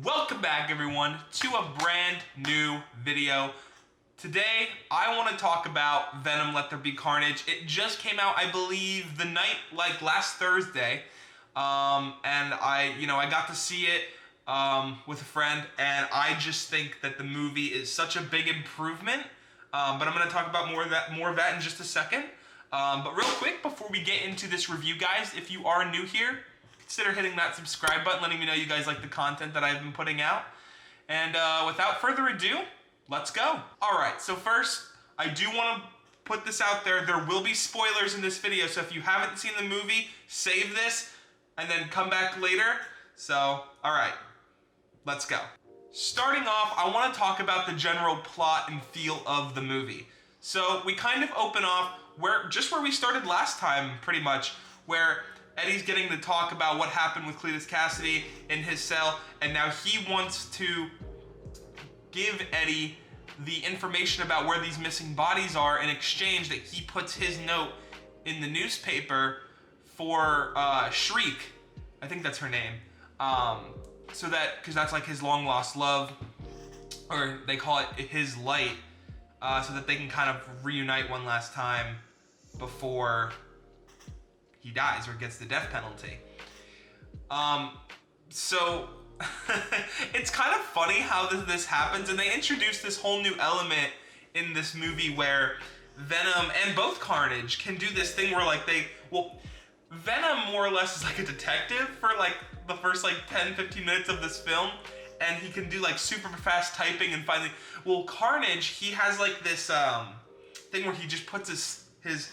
Welcome back, everyone, to a brand new video. Today, I want to talk about Venom: Let There Be Carnage. It just came out, I believe, the night, last Thursday. And I got to see it with a friend, and I just think that the movie is such a big improvement. But I'm going to talk about more of that in just a second. But real quick, before we get into this review, guys, if you are new here, consider hitting that subscribe button, letting me know you guys like the content that I've been putting out. And without further ado, let's go. Alright, so first, I do want to put this out there. There will be spoilers in this video, so if you haven't seen the movie, save this, and then come back later. So, alright, let's go. Starting off, I want to talk about the general plot and feel of the movie. So, we kind of open off where we started last time, pretty much, where Eddie's getting to talk about what happened with Cletus Kasady in his cell, and now he wants to give Eddie the information about where these missing bodies are in exchange that he puts his note in the newspaper for Shriek. I think that's her name. Because that's like his long lost love, or they call it his light, so that they can kind of reunite one last time before he dies or gets the death penalty. So it's kind of funny how this happens, and they introduce this whole new element in this movie where Venom and both Carnage can do this thing where Venom more or less is like a detective for like the first 10-15 minutes of this film, and he can do like super fast typing, and finally, Carnage, he has like this thing where he just puts his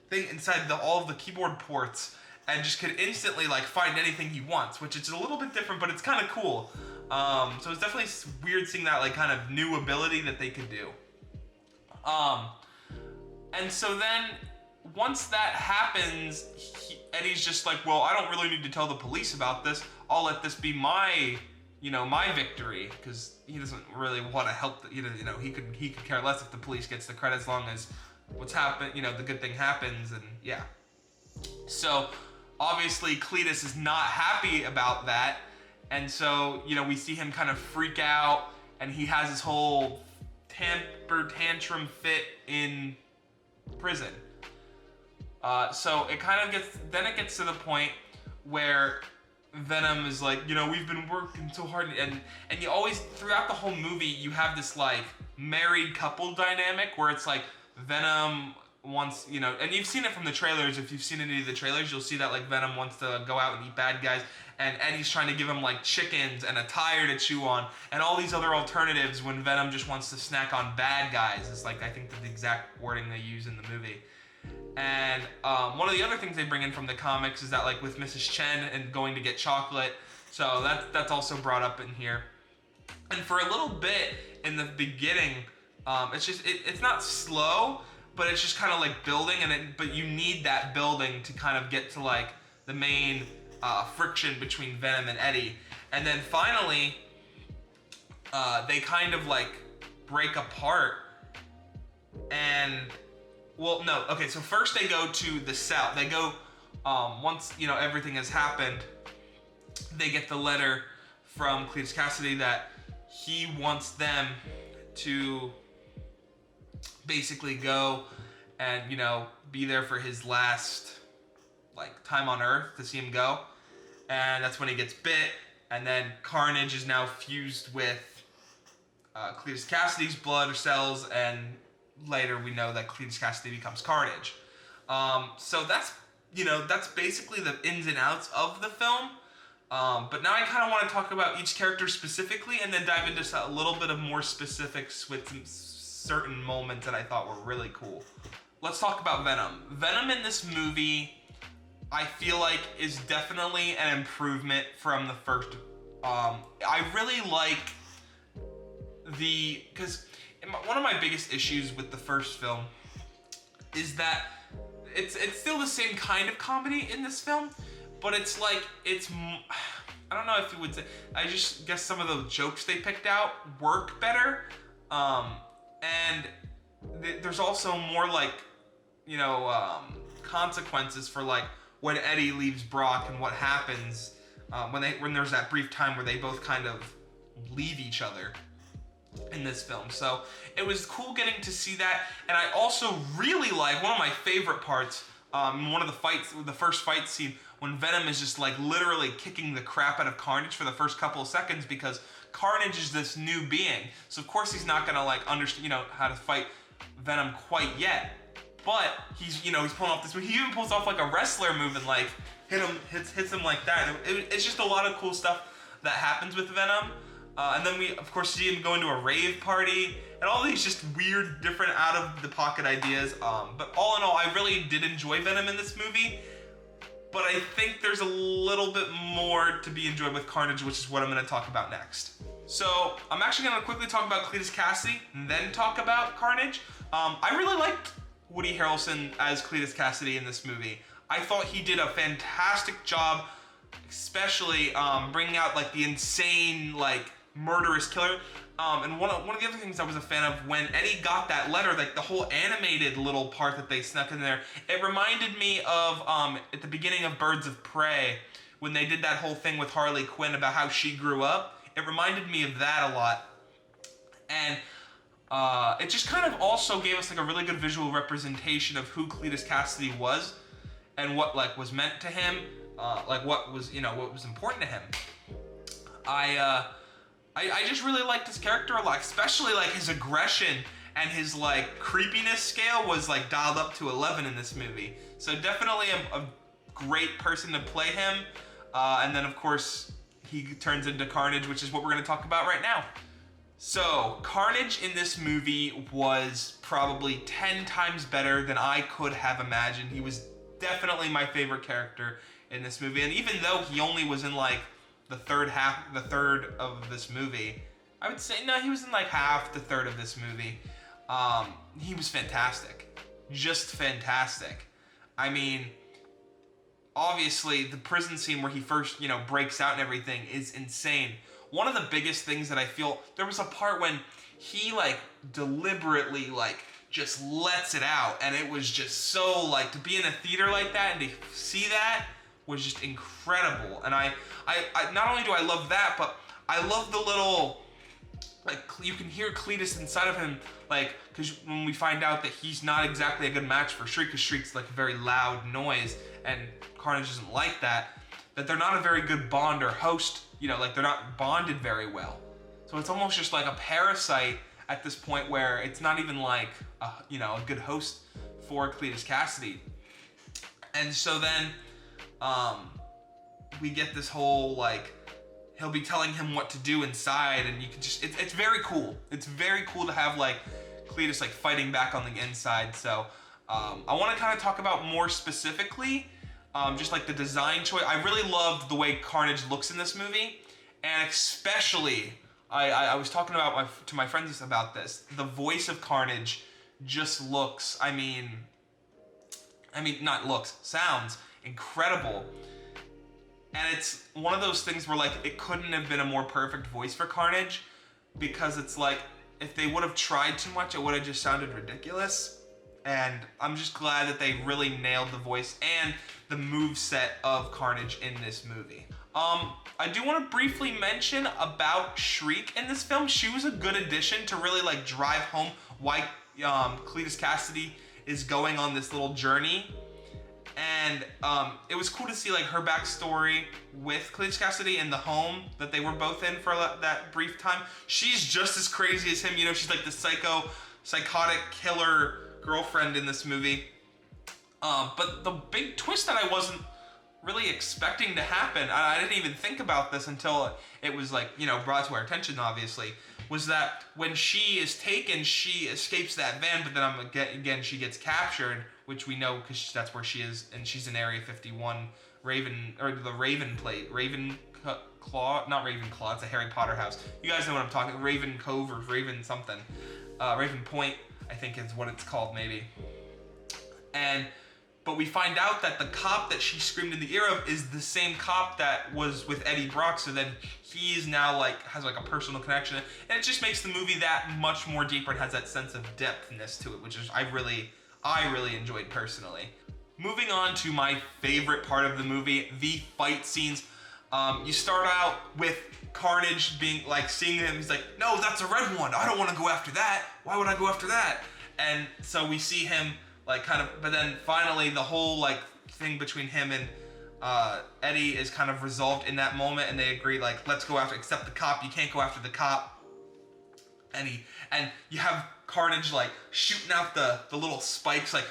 thing inside all of the keyboard ports and just could instantly find anything he wants, which is a little bit different, but it's kind of cool. So it's definitely weird seeing that kind of new ability that they could do. And so then once that happens, Eddie's just like, well, I don't really need to tell the police about this. I'll let this be my victory, because he doesn't really want to help. He could care less if the police gets the credit, as long as what's happened, the good thing happens, and yeah. So obviously Cletus is not happy about that, and so we see him kind of freak out, and he has his whole temper tantrum fit in prison. So it kind of gets to the point where Venom is like, we've been working so hard, and you always, throughout the whole movie, you have this married couple dynamic where it's like Venom wants, and you've seen it from the trailers. If you've seen any of the trailers, you'll see that Venom wants to go out and eat bad guys, and Eddie's trying to give him chickens and a tire to chew on and all these other alternatives, when Venom just wants to snack on bad guys. It's I think the exact wording they use in the movie. And one of the other things they bring in from the comics is that with Mrs. Chen and going to get chocolate, so that's also brought up in here. And for a little bit in the beginning, it's not slow, but it's just kind of building, but you need that building to kind of get to the main friction between Venom and Eddie. And then finally, they kind of break apart, and so first they go to the cell. They go, once, everything has happened, they get the letter from Cletus Kasady that he wants them to basically go and, be there for his last, time on Earth, to see him go. And that's when he gets bit, and then Carnage is now fused with Cletus Kasady's blood or cells, and later we know that Cletus Kasady becomes Carnage. So that's basically the ins and outs of the film. But now I kind of want to talk about each character specifically, and then dive into a little bit of more specifics with some certain moments that I thought were really cool. Let's talk about Venom. Venom in this movie, I feel is definitely an improvement from the first. I really like because one of my biggest issues with the first film is that it's still the same kind of comedy in this film, but it's I don't know if you would say, I just guess some of the jokes they picked out work better, and there's also more consequences for when Eddie leaves Brock and what happens when there's that brief time where they both kind of leave each other in this film. So it was cool getting to see that. And I also really like, one of my favorite parts, one of the fights, the first fight scene, when Venom is just like literally kicking the crap out of Carnage for the first couple of seconds, because Carnage is this new being. So of course he's not gonna like understand, how to fight Venom quite yet. But he's pulling off this move. He even pulls off like a wrestler move and like hits him like that. It's just a lot of cool stuff that happens with Venom. And then we, of course, see him go into a rave party, and all these just weird, different, out-of-the-pocket ideas. But all in all, I really did enjoy Venom in this movie, but I think there's a little bit more to be enjoyed with Carnage, which is what I'm going to talk about next. So, I'm actually going to quickly talk about Cletus Cassidy, and then talk about Carnage. I really liked Woody Harrelson as Cletus Cassidy in this movie. I thought he did a fantastic job, especially bringing out like the insane, like, murderous killer. And one of the other things I was a fan of, when Eddie got that letter, like the whole animated little part that they snuck in there, it reminded me of at the beginning of Birds of Prey, when they did that whole thing with Harley Quinn about how she grew up. It reminded me of that a lot. And it just kind of also gave us like a really good visual representation of who Cletus Cassidy was and what like was meant to him, like what was important to him. I just really liked his character a lot, especially like his aggression and his like creepiness scale was like dialed up to 11 in this movie. So definitely a great person to play him. And then of course he turns into Carnage, which is what we're going to talk about right now. So Carnage in this movie was probably 10 times better than I could have imagined. He was definitely my favorite character in this movie. And even though he only was in like the third of this movie, I would say, no, he was in like half the third of this movie. He was fantastic. Just fantastic. I mean, obviously the prison scene where he first, breaks out and everything is insane. One of the biggest things that I feel, there was a part when he like deliberately like just lets it out, and it was just so like, to be in a theater like that and to see that was just incredible. And I not only do I love that, but I love the little, like, you can hear Cletus inside of him, like, because when we find out that he's not exactly a good match for Shriek, because Shriek's like a very loud noise, and Carnage isn't like that they're not a very good bond or host, like they're not bonded very well. So it's almost just like a parasite at this point, where it's not even like, a good host for Cletus Cassidy. And so then, we get this whole, like, he'll be telling him what to do inside, and you can just, it's very cool. It's very cool to have, like, Cletus, like, fighting back on the inside. So, I want to kind of talk about more specifically, just, like, the design choice. I really loved the way Carnage looks in this movie, and especially, I was talking to my friends about this. The voice of Carnage just looks, sounds incredible. And it's one of those things where, like, it couldn't have been a more perfect voice for Carnage, because it's like, if they would have tried too much, it would have just sounded ridiculous. And I'm just glad that they really nailed the voice and the moveset of Carnage in this movie. I do want to briefly mention about Shriek in this film. She was a good addition to really, like, drive home why Cletus Cassidy is going on this little journey. And it was cool to see, like, her backstory with Cletus Cassidy in the home that they were both in for that brief time. She's just as crazy as him, she's like the psychotic killer girlfriend in this movie. But the big twist that I wasn't really expecting to happen, I didn't even think about this until it was, like, brought to our attention, obviously, was that when she is taken, she escapes that van, but then again she gets captured, which we know because that's where she is, and she's in Area 51, the Raven plate, Ravenclaw, not Ravenclaw, it's a Harry Potter house. You guys know what I'm talking, Raven Cove or Raven something. Raven Point, I think is what it's called, maybe. But we find out that the cop that she screamed in the ear of is the same cop that was with Eddie Brock, so then he's now, like, has, like, a personal connection, and it just makes the movie that much more deeper and has that sense of depthness to it, which is I really enjoyed personally. Moving on to my favorite part of the movie, the fight scenes. You start out with Carnage being like, seeing him, he's like, no, that's a red one. I don't want to go after that. Why would I go after that? And so we see him like kind of, but then finally the whole like thing between him and Eddie is kind of resolved in that moment, and they agree like, let's go after, except the cop, you can't go after the cop. And you have Carnage like shooting out the little spikes like,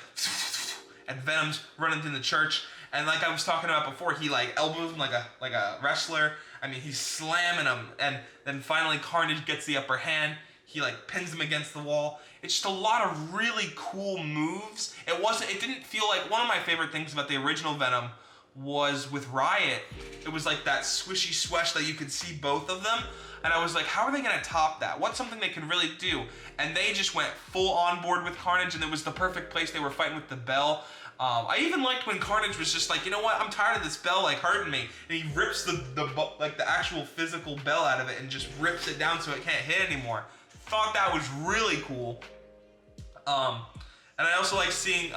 and Venom's running through the church. And like I was talking about before, he like elbows him like a wrestler. I mean, he's slamming him, and then finally Carnage gets the upper hand. He like pins him against the wall. It's just a lot of really cool moves. It didn't feel like, one of my favorite things about the original Venom was with Riot. It was like that swishy swash that you could see both of them. And I was like, how are they gonna top that? What's something they can really do? And they just went full on board with Carnage, and it was the perfect place. They were fighting with the bell. I even liked when Carnage was just like, you know what? I'm tired of this bell like hurting me, and he rips the actual physical bell out of it and just rips it down so it can't hit anymore. Thought that was really cool. And I also like seeing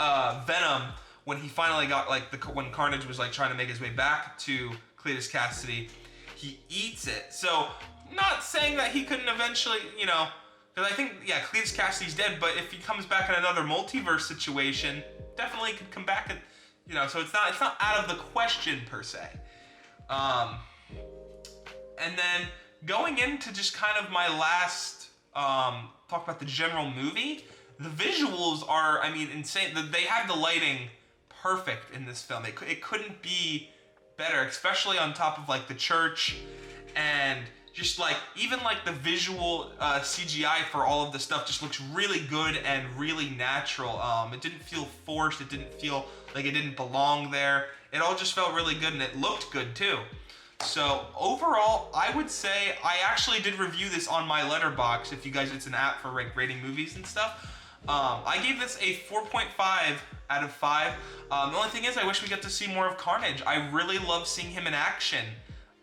Venom when he finally got like when Carnage was like trying to make his way back to Cletus Cassidy. He eats it. So not saying that he couldn't eventually, you know, because I think, yeah, Cletus Cassidy's dead, but if he comes back in another multiverse situation, definitely could come back and, you know, so it's not out of the question per se. And then going into just kind of my last talk about the general movie, the visuals are, I mean, insane. They have the lighting perfect in this film. It couldn't be better, especially on top of like the church, and just like even like the visual CGI for all of the stuff just looks really good and really natural. It didn't feel forced. It didn't feel like it didn't belong there. It all just felt really good, and it looked good too. So overall, I would say I actually did review this on my Letterboxd. If you guys, it's an app for like rating movies and stuff. I gave this a 4.5 out of 5. The only thing is, I wish we got to see more of Carnage. I really love seeing him in action.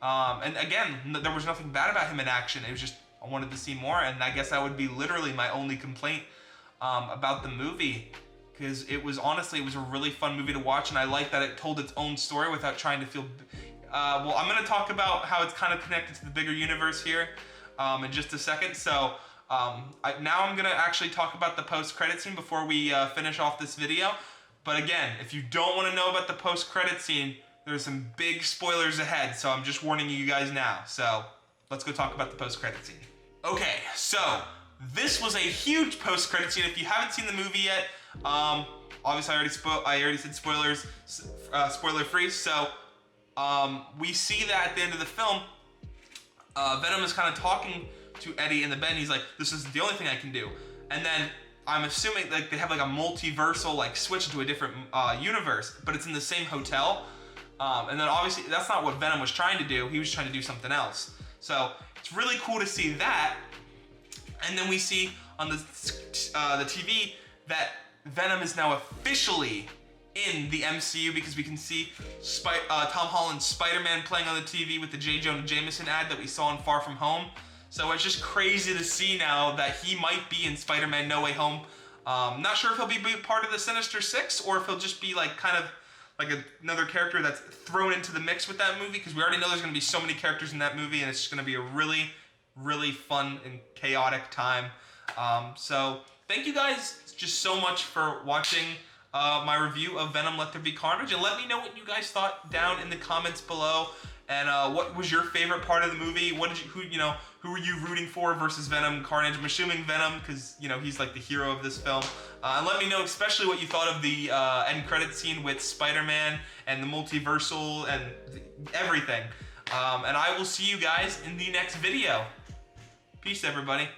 And again, there was nothing bad about him in action. It was just, I wanted to see more, and I guess that would be literally my only complaint about the movie. Because it was, honestly, it was a really fun movie to watch, and I like that it told its own story without trying to feel... well, I'm going to talk about how it's kind of connected to the bigger universe here in just a second. So now I'm going to actually talk about the post-credit scene before we finish off this video. But again, if you don't want to know about the post-credit scene, there's some big spoilers ahead, so I'm just warning you guys now. So let's go talk about the post-credit scene. Okay, so this was a huge post-credit scene. If you haven't seen the movie yet, obviously I already said spoilers, spoiler-free. So we see that at the end of the film, Venom is kind of talking to Eddie in the bed, and he's like, this is the only thing I can do. And then I'm assuming like they have like a multiversal like switch into a different universe, but it's in the same hotel. And then obviously that's not what Venom was trying to do. He was trying to do something else. So it's really cool to see that. And then we see on the TV that Venom is now officially in the MCU, because we can see Tom Holland's Spider-Man playing on the TV with the J. Jonah Jameson ad that we saw in Far From Home. So it's just crazy to see now that he might be in Spider-Man No Way Home. Not sure if he'll be part of the Sinister Six, or if he'll just be like kind of like another character that's thrown into the mix with that movie, because we already know there's going to be so many characters in that movie, and it's just going to be a really, really fun and chaotic time. So thank you guys just so much for watching my review of Venom Let There Be Carnage, and let me know what you guys thought down in the comments below. And what was your favorite part of the movie? Who were you rooting for versus Venom, Carnage? I'm assuming Venom, because he's like the hero of this film. And let me know especially what you thought of the end credit scene with Spider-Man and the multiversal and everything. And I will see you guys in the next video. Peace, everybody.